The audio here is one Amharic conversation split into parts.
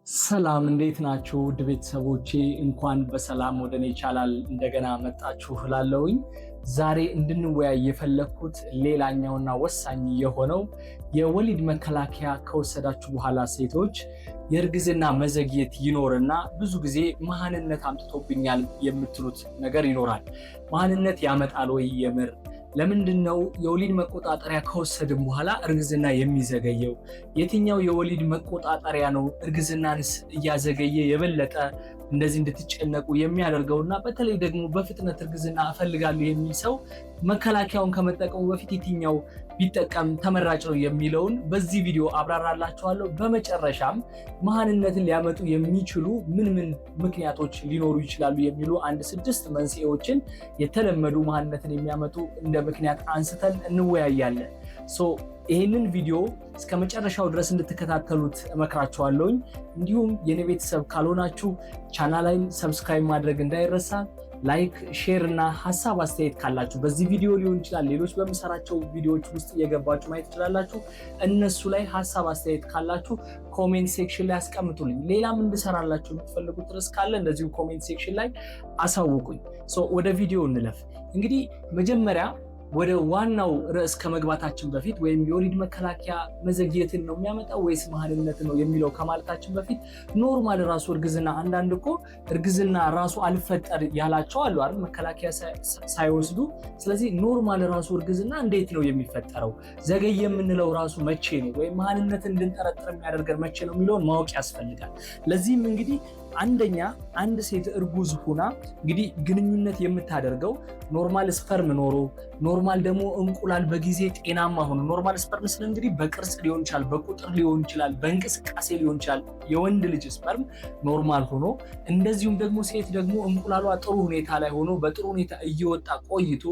ሰላም እንዴት ናችሁ? ውድ ቤተሰቦቼ እንኳን በሰላም ወደኔ ቻናል እንደገና መጣችሁ እላለሁኝ። ዛሬ እንድንወያይ የፈለኩት ሌላኛውና ወሳኝ የሆነው የወሊድ መከላከያ ከወሰዳችሁ በኋላ ሴቶች የእርግዝና መዘግየት ይኖርና ብዙ ጊዜ መሃንነት አምጥቶብኛል የምትሉት ነገር ይኖራል። መሃንነት ያመጣል ወይ? የምር ለምንድነው የወሊድ መቆጣጠሪያ ከወሰድን በኋላ እርግዝና የሚዘገየው? የትኛው የወሊድ መቆጣጠሪያ ነው እርግዝናንስ እያዘገየ የበለጠ እንደዚህ እንድትጨነቁ የሚያደርገውና በተለይ ደግሞ በፍጥነት እርግዝና እፈልጋለሁ የሚል ሰው መከላከያውን ከመጠቀሙ በፊት የትኛው ቢጠቀም ተመራጭ ነው የሚለውን በዚህ ቪዲዮ አብራራላችኋለሁ። በመጨረሻም መሃንነትን ሊያመጡ የሚችሉ ምን ምክንያቶች ሊኖሩ ይችላሉ የሚሉ 6 መንስኤዎችን የተለመዱ መሃንነትን የሚያመጡ እንደ ምክንያት አንስተን እንወያያለን። ይህንን ቪዲዮ እስከ መጨረሻው ድረስ እንድትከታተሉት እመክራችኋለሁኝ። እንዲሁም የኔ ቤተሰብ ካልሆናችሁ ቻናሌን ሰብስክራይብ ማድረግ እንዳይረሳ፣ ላይክ፣ ሼር እና ሀሳብ አስተያየት ካላችሁ በዚህ ቪዲዮ ሊሆን ይችላል፣ ሌሎች በምሰራቸው ቪዲዮዎች ውስጥ እየገባችሁ ማየት ትችላላችሁ። እነሱ ላይ ሀሳብ አስተያየት ካላችሁ ኮሜንት ሴክሽን ላይ አስቀምጡልኝ። ሌላም እንድሰራላችሁ የምትፈልጉት ርዕስ ካለ እንደዚሁ ኮሜንት ሴክሽን ላይ አሳውቁኝ። ወደ ቪዲዮ እንለፍ። እንግዲህ መጀመሪያ ወደ ዋናው ርዕስ ከመግባታችን በፊት ወይም የወሊድ መከላከያ መዘግየትን ነው የሚያመጣው ወይስ መሃንነት ነው የሚለው ከማለታችን በፊት ኖርማል ራሱ እርግዝና፣ አንዳንድ እኮ እርግዝና ራሱ አልፈጠር ያላቸው አሉ አይደል መከላከያ ሳይወስዱ። ስለዚህ ኖርማል ራሱ እርግዝና እንዴት ነው የሚፈጠረው? ዘገየ የምንለው ራሱ መቼ ነው? ወይም መሃንነትን እንድንጠረጥር የሚያደርገን መቼ ነው የሚለውን ማወቅ ያስፈልጋል። ለዚህም እንግዲህ አንደኛ አንድ ሴት እርጉዝ ሆና እንግዲህ ግንኙነት የምታደርገው ኖርማል ስፐርም ኖሮ ኖርማል ደግሞ እንቁላል በጊዜ ጤናማ ሆኖ፣ ኖርማል ስፐርም ስለ እንግዲህ በቅርጽ ሊሆን ይችላል፣ በቁጥር ሊሆን ይችላል፣ በእንቅስቃሴ ሊሆን ይችላል። የወንድ ልጅ ስፐርም ኖርማል ሆኖ እንደዚሁም ደግሞ ሴት ደግሞ እንቁላሏ ጥሩ ሁኔታ ላይ ሆኖ በጥሩ ሁኔታ እየወጣ ቆይቶ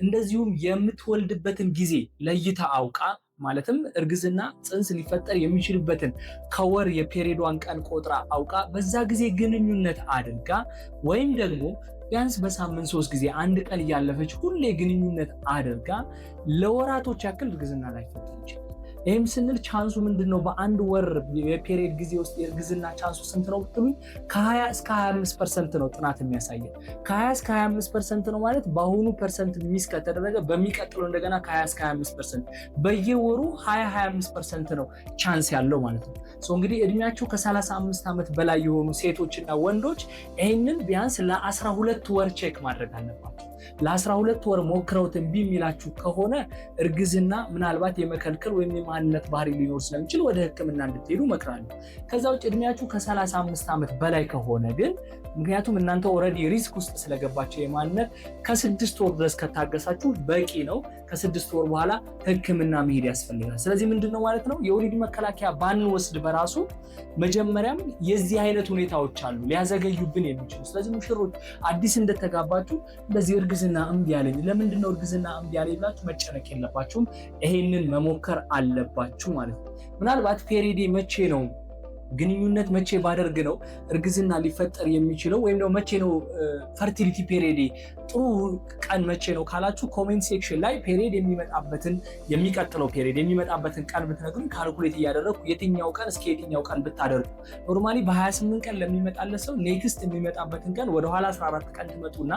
እንደዚሁም የምትወልድበትን ጊዜ ለይታ አውቃ ማለትም እርግዝና ጽንስ ሊፈጠር የሚችልበትን ከወር የፔሪዷን ቀን ቆጥራ አውቃ በዛ ጊዜ ግንኙነት አድርጋ ወይም ደግሞ ቢያንስ በሳምንት 3 ጊዜ አንድ ቀን እያለፈች ሁሌ ግንኙነት አድርጋ ለወራቶች ያክል እርግዝና ላይፈጠር ይችላል። ይህም ስንል ቻንሱ ምንድነው? በአንድ ወር የፔሪድ ጊዜ ውስጥ የእርግዝና ቻንሱ ስንት ነው ብትሉኝ ከ20 እስከ 25% ነው ጥናት የሚያሳየው። ከ20 እስከ 25% ነው ማለት በአሁኑ ፐርሰንት ሚስ ከተደረገ በሚቀጥለው እንደገና ከ20 እስከ 25% በየወሩ 20-25% ነው ቻንስ ያለው ማለት ነው። እንግዲህ እድሜያቸው ከ35 ዓመት በላይ የሆኑ ሴቶችና ወንዶች ይህንን ቢያንስ ለ12 ወር ቼክ ማድረግ አለባቸው። ለ12 ወር ሞክረውት እምቢ የሚላችሁ ከሆነ እርግዝና ምናልባት የመከልከል ወይም የማንነት ባህሪ ሊኖር ስለሚችል ወደ ሕክምና እንድትሄዱ እመክራለሁ። ከዛ ውጭ እድሜያችሁ ከ35 ዓመት በላይ ከሆነ ግን ምክንያቱም እናንተ ኦልሬዲ ሪስክ ውስጥ ስለገባችሁ የማንነት ከ6 ወር ድረስ ከታገሳችሁ በቂ ነው። ከ6 ወር በኋላ ሕክምና መሄድ ያስፈልጋል። ስለዚህ ምንድነው ማለት ነው የወሊድ መከላከያ ባንወስድ በራሱ መጀመሪያም የዚህ አይነት ሁኔታዎች አሉ ሊያዘገዩብን የሚችሉ። ስለዚህ ሙሽሮች አዲስ እንደተጋባችሁ እንደዚህ እርግዝና እምቢ ያለኝ ለምንድነው እርግዝና እምቢ ያለኝ ብላችሁ መጨነቅ የለባችሁም። ይሄንን መሞከር አለባችሁ ማለት ነው። ምናልባት ፔሪዲ መቼ ነው ግንኙነት መቼ ባደርግ ነው እርግዝና ሊፈጠር የሚችለው ወይም ደግሞ መቼ ነው ፈርቲሊቲ ፔሪዲ ጥሩ ቀን መቼ ነው ካላችሁ ኮሜንት ሴክሽን ላይ ፔሪድ የሚመጣበትን የሚቀጥለው ፔሪድ የሚመጣበትን ቀን ብትነግሩኝ ካልኩሌት እያደረኩ የትኛው ቀን እስከ የትኛው ቀን ብታደርጉ ኖርማሊ በ28 ቀን ለሚመጣለት ሰው ኔክስት የሚመጣበትን ቀን ወደ ኋላ 14 ቀን ትመጡና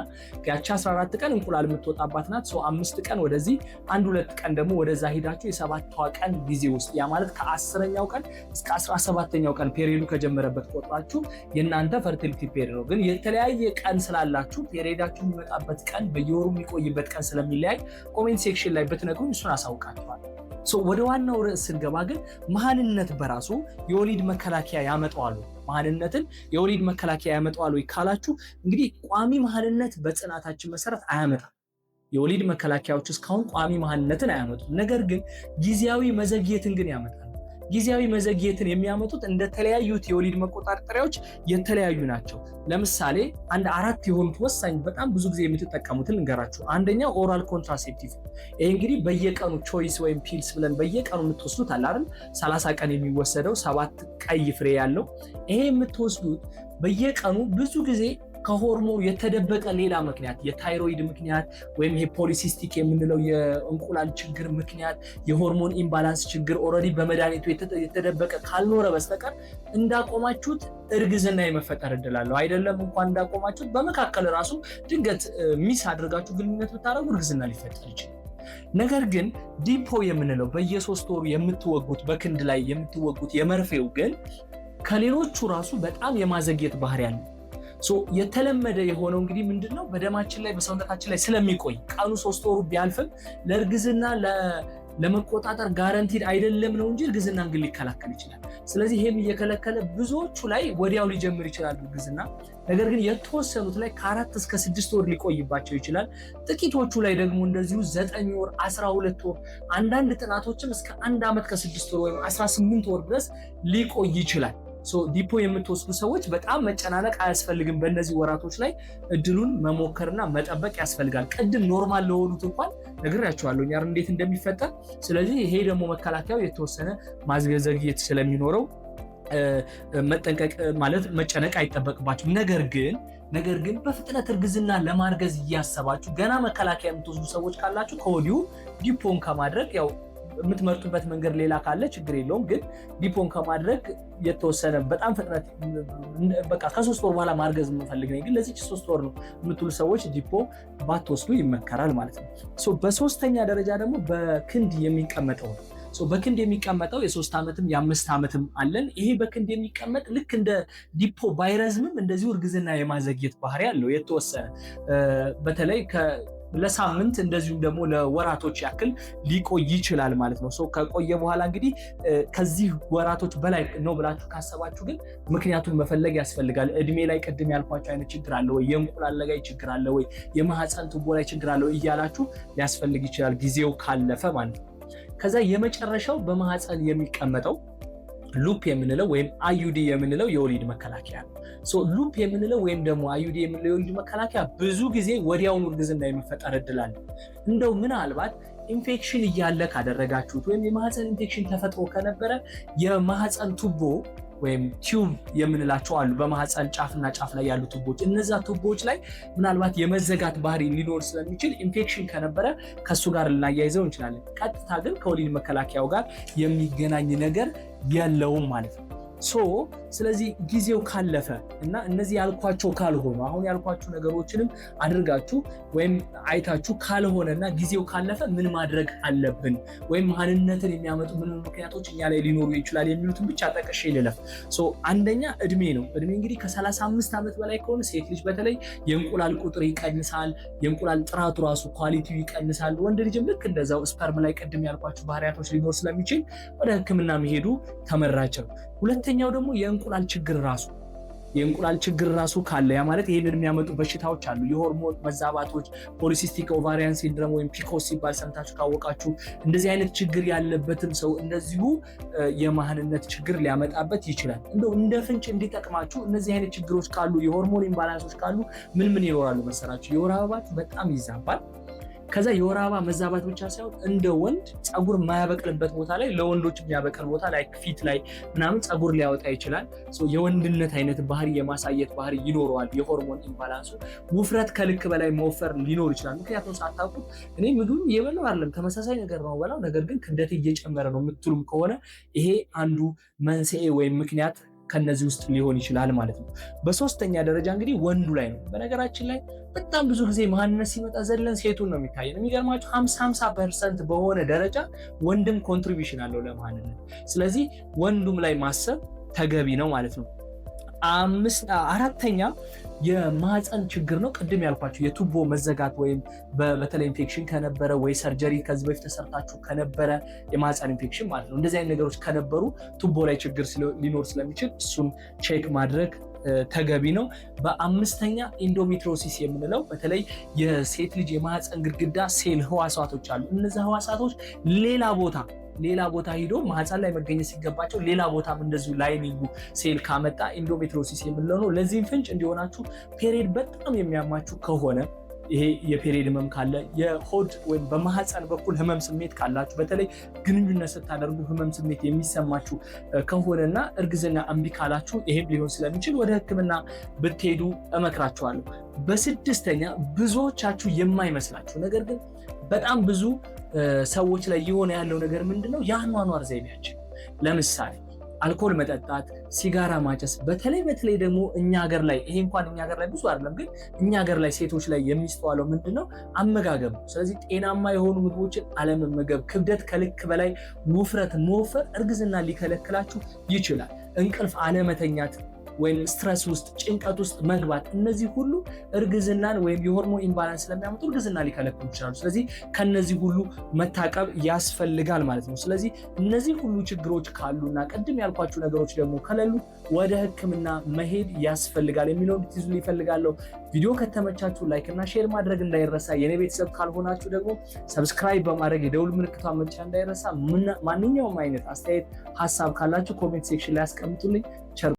ያቺ 14 ቀን እንቁላል የምትወጣባት ናት። 5 ቀን ወደዚህ 1-2 ቀን ደግሞ ወደዛ ሄዳችሁ የ7ቷ ቀን ጊዜ ውስጥ ያ ማለት ከ10ኛው ቀን እስከ 17ኛው ቀን ፔሪዱ ከጀመረበት ቆጥራችሁ የእናንተ ፈርቲሊቲ ፔሪድ ነው። ግን የተለያየ ቀን ስላላችሁ ፔሪዳችሁ የሚመጣበት ቀን በየወሩ የሚቆይበት ቀን ስለሚለያይ ኮሜንት ሴክሽን ላይ ብትነግሩኝ እሱን አሳውቃችኋል። ወደ ዋናው ርዕስ ስንገባ ግን መሃንነት በራሱ የወሊድ መከላከያ ያመጣዋል። መሃንነትን የወሊድ መከላከያ ያመጣዋል ወይ ካላችሁ እንግዲህ ቋሚ መሃንነት በጽናታችን መሰረት አያመጣም። የወሊድ መከላከያዎች እስካሁን ቋሚ መሃንነትን አያመጡም። ነገር ግን ጊዜያዊ መዘግየትን ግን ያመጣል። ጊዜያዊ መዘግየትን የሚያመጡት እንደተለያዩት የወሊድ መቆጣጠሪያዎች የተለያዩ ናቸው። ለምሳሌ 4 የሆኑት ወሳኝ በጣም ብዙ ጊዜ የምትጠቀሙትን እንገራችሁ። አንደኛው ኦራል ኮንትራሴፕቲቭ። ይሄ እንግዲህ በየቀኑ ቾይስ ወይም ፒልስ ብለን በየቀኑ የምትወስዱት አለ አይደል? 30 ቀን የሚወሰደው 7 ቀይ ፍሬ ያለው ይሄ የምትወስዱት በየቀኑ ብዙ ጊዜ ከሆርሞን የተደበቀ ሌላ ምክንያት የታይሮይድ ምክንያት ወይም ይሄ ፖሊሲስቲክ የምንለው የእንቁላል ችግር ምክንያት የሆርሞን ኢምባላንስ ችግር ኦልሬዲ በመድኃኒቱ የተደበቀ ካልኖረ በስተቀር እንዳቆማችሁት እርግዝና የመፈጠር እድል አለው። አይደለም እንኳን እንዳቆማችሁት በመካከል ራሱ ድንገት ሚስ አድርጋችሁ ግንኙነት ብታደርጉ እርግዝና ሊፈጠር ይችላል። ነገር ግን ዲፖ የምንለው በየ3 ወሩ የምትወጉት በክንድ ላይ የምትወጉት የመርፌው ግን ከሌሎቹ ራሱ በጣም የማዘግየት ባህሪ ያለው የተለመደ የሆነው እንግዲህ ምንድነው በደማችን ላይ በሰውነታችን ላይ ስለሚቆይ ቀኑ 3 ወሩ ቢያልፍም ለእርግዝና ለመቆጣጠር ጋራንቲድ አይደለም ነው እንጂ እርግዝናን ግን ሊከላከል ይችላል። ስለዚህ ይሄም እየከለከለ ብዙዎቹ ላይ ወዲያው ሊጀምር ይችላል እርግዝና። ነገር ግን የተወሰኑት ላይ ከ4 እስከ 6 ወር ሊቆይባቸው ይችላል። ጥቂቶቹ ላይ ደግሞ እንደዚሁ 9 ወር 12 ወር አንዳንድ ጥናቶችም እስከ 1 ዓመት ከ6 ወር ወይም 18 ወር ድረስ ሊቆይ ይችላል። ዲፖ የምትወስዱ ሰዎች በጣም መጨናነቅ አያስፈልግም። በእነዚህ ወራቶች ላይ እድሉን መሞከርና መጠበቅ ያስፈልጋል። ቅድም ኖርማል ለሆኑት እንኳን ነግሬያቸዋለሁ እኛ እንዴት እንደሚፈጠር። ስለዚህ ይሄ ደግሞ መከላከያው የተወሰነ ማዘግየት ስለሚኖረው መጠንቀቅ ማለት መጨነቅ አይጠበቅባችሁም። ነገር ግን በፍጥነት እርግዝና ለማርገዝ እያሰባችሁ ገና መከላከያ የምትወስዱ ሰዎች ካላችሁ ከወዲሁ ዲፖን ከማድረግ ያው የምትመርጡበት መንገድ ሌላ ካለ ችግር የለውም። ግን ዲፖን ከማድረግ የተወሰነ በጣም ፍጥነት በቃ ከ3 ወር በኋላ ማርገዝ የምፈልግ ነኝ ግን ለዚህ 3 ወር ነው የምትሉ ሰዎች ዲፖ ባትወስዱ ይመከራል ማለት ነው። በሶስተኛ ደረጃ ደግሞ በክንድ የሚቀመጠው በክንድ የሚቀመጠው የ3 ዓመትም የ5 ዓመትም አለን። ይሄ በክንድ የሚቀመጥ ልክ እንደ ዲፖ ባይረዝምም እንደዚሁ እርግዝና የማዘግየት ባህሪ ያለው የተወሰነ በተለይ ለሳምንት እንደዚሁም ደግሞ ለወራቶች ያክል ሊቆይ ይችላል ማለት ነው። ከቆየ በኋላ እንግዲህ ከዚህ ወራቶች በላይ ነው ብላችሁ ካሰባችሁ ግን ምክንያቱን መፈለግ ያስፈልጋል። እድሜ ላይ ቅድም ያልኳቸው አይነት ችግር አለ ወይ፣ የእንቁላል ላይ ችግር አለ ወይ፣ የማህፀን ቱቦ ላይ ችግር አለ ወይ እያላችሁ ሊያስፈልግ ይችላል ጊዜው ካለፈ ማለት ነው። ከዛ የመጨረሻው በማህፀን የሚቀመጠው ሉፕ የምንለው ወይም አዩዲ የምንለው የወሊድ መከላከያ ነው። ሉፕ የምንለው ወይም ደግሞ አዩዲ የምንለው የወሊድ መከላከያ ብዙ ጊዜ ወዲያውኑ እርግዝና የመፈጠር እድል አለ። እንደው ምናልባት ኢንፌክሽን እያለ ካደረጋችሁት ወይም የማህፀን ኢንፌክሽን ተፈጥሮ ከነበረ የማህፀን ቱቦ ወይም ቲዩብ የምንላቸው አሉ። በማህፀን ጫፍና ጫፍ ላይ ያሉ ቱቦች፣ እነዛ ቱቦች ላይ ምናልባት የመዘጋት ባህሪ ሊኖር ስለሚችል ኢንፌክሽን ከነበረ ከሱ ጋር ልናያይዘው እንችላለን። ቀጥታ ግን ከወሊድ መከላከያው ጋር የሚገናኝ ነገር የለውም ማለት ነው። ስለዚህ ጊዜው ካለፈ እና እነዚህ ያልኳቸው ካልሆኑ አሁን ያልኳችሁ ነገሮችንም አድርጋችሁ ወይም አይታችሁ ካልሆነና ጊዜው ካለፈ ምን ማድረግ አለብን ወይም ማንነትን የሚያመጡ ምን ምክንያቶች እኛ ላይ ሊኖሩ ይችላል የሚሉትን ብቻ ጠቅሼ ልለፍ። አንደኛ እድሜ ነው። እድሜ እንግዲህ ከ35 ዓመት በላይ ከሆነ ሴት ልጅ በተለይ የእንቁላል ቁጥር ይቀንሳል፣ የእንቁላል ጥራቱ ራሱ ኳሊቲው ይቀንሳል። ወንድ ልጅም ልክ እንደዛው ስፐርም ላይ ቅድም ያልኳችሁ ባህሪያቶች ሊኖር ስለሚችል ወደ ሕክምና መሄዱ ተመራጭ ነው። ሁለተኛው ደግሞ የእንቁላል ችግር ራሱ ካለ ያ ማለት ይሄንን የሚያመጡ በሽታዎች አሉ። የሆርሞን መዛባቶች፣ ፖሊሲስቲክ ኦቫሪያን ሲንድሮም ወይም ፒኮስ ሲባል ሰምታችሁ ካወቃችሁ እንደዚህ አይነት ችግር ያለበትም ሰው እንደዚሁ የማህንነት ችግር ሊያመጣበት ይችላል። እንደው እንደ ፍንጭ እንዲጠቅማችሁ እነዚህ አይነት ችግሮች ካሉ የሆርሞን ኢምባላንሶች ካሉ ምን ይኖራሉ መሰራችሁ? የወር አበባችሁ በጣም ይዛባል። ከዛ የወር አበባ መዛባት ብቻ ሳይሆን እንደ ወንድ ፀጉር የማያበቅልበት ቦታ ላይ ለወንዶች የሚያበቅል ቦታ ላይ ፊት ላይ ምናምን ፀጉር ሊያወጣ ይችላል። የወንድነት አይነት ባህሪ የማሳየት ባህሪ ይኖረዋል። የሆርሞን ኢምባላንሱ ውፍረት ከልክ በላይ መወፈር ሊኖር ይችላል። ምክንያቱም ሳታውቁት እኔ ምግብ እየበላሁ አይደለም ተመሳሳይ ነገር ነው በላው ነገር ግን ክብደት እየጨመረ ነው የምትሉም ከሆነ ይሄ አንዱ መንስኤ ወይም ምክንያት ከነዚህ ውስጥ ሊሆን ይችላል ማለት ነው። በሶስተኛ ደረጃ እንግዲህ ወንዱ ላይ ነው። በነገራችን ላይ በጣም ብዙ ጊዜ ማንነት ሲመጣ ዘለን ሴቱን ነው የሚታየን። የሚገርማችሁ 50% በሆነ ደረጃ ወንድም ኮንትሪቢዩሽን አለው ለማንነት። ስለዚህ ወንዱም ላይ ማሰብ ተገቢ ነው ማለት ነው። አራተኛ የማህፀን ችግር ነው። ቅድም ያልኳችሁ የቱቦ መዘጋት ወይም በተለይ ኢንፌክሽን ከነበረ ወይ ሰርጀሪ ከዚህ በፊት ተሰርታችሁ ከነበረ የማህፀን ኢንፌክሽን ማለት ነው። እንደዚህ አይነት ነገሮች ከነበሩ ቱቦ ላይ ችግር ሊኖር ስለሚችል እሱን ቼክ ማድረግ ተገቢ ነው። በአምስተኛ ኢንዶሜትሪዮሲስ የምንለው በተለይ የሴት ልጅ የማህፀን ግድግዳ ሴል ህዋሳቶች አሉ። እነዚህ ህዋሳቶች ሌላ ቦታ ሂዶ ማህፀን ላይ መገኘት ሲገባቸው ሌላ ቦታም እንደዚሁ ላይኒንጉ ሴል ካመጣ ኢንዶሜትሪዮሲስ የምንለው ነው። ለዚህም ፍንጭ እንዲሆናችሁ ፔሪየድ በጣም የሚያማችሁ ከሆነ ይሄ የፔሪየድ ህመም ካለ፣ የሆድ ወይም በማህፀን በኩል ህመም ስሜት ካላችሁ፣ በተለይ ግንኙነት ስታደርጉ ህመም ስሜት የሚሰማችሁ ከሆነና እርግዝና እምቢ ካላችሁ ይሄም ሊሆን ስለሚችል ወደ ህክምና ብትሄዱ እመክራችኋለሁ። በስድስተኛ ብዙዎቻችሁ የማይመስላችሁ ነገር ግን በጣም ብዙ ሰዎች ላይ የሆነ ያለው ነገር ምንድነው? የአኗኗር ዘይቤያችን። ለምሳሌ አልኮል መጠጣት፣ ሲጋራ ማጨስ፣ በተለይ ደግሞ እኛ ሀገር ላይ ይሄ እንኳን እኛ ሀገር ላይ ብዙ አይደለም፣ ግን እኛ ሀገር ላይ ሴቶች ላይ የሚስተዋለው ምንድነው? አመጋገብ ነው። ስለዚህ ጤናማ የሆኑ ምግቦችን አለመመገብ፣ ክብደት ከልክ በላይ ውፍረት መወፈር እርግዝና ሊከለክላችሁ ይችላል። እንቅልፍ አለመተኛት ወይም ስትረስ ውስጥ ጭንቀት ውስጥ መግባት፣ እነዚህ ሁሉ እርግዝናን ወይም የሆርሞን ኢምባላንስ ስለሚያመጡ እርግዝና ሊከለክሉ ይችላሉ። ስለዚህ ከነዚህ ሁሉ መታቀብ ያስፈልጋል ማለት ነው። ስለዚህ እነዚህ ሁሉ ችግሮች ካሉና ቅድም ያልኳችሁ ነገሮች ደግሞ ከሌሉ ወደ ህክምና መሄድ ያስፈልጋል የሚለውን እንድትይዙ ይፈልጋለሁ። ቪዲዮ ከተመቻችሁ ላይክ እና ሼር ማድረግ እንዳይረሳ። የኔ ቤተሰብ ካልሆናችሁ ደግሞ ሰብስክራይብ በማድረግ የደውል ምልክቷን መጫን እንዳይረሳ። ማንኛውም አይነት አስተያየት ሀሳብ ካላችሁ ኮሜንት ሴክሽን ላይ አስቀምጡልኝ።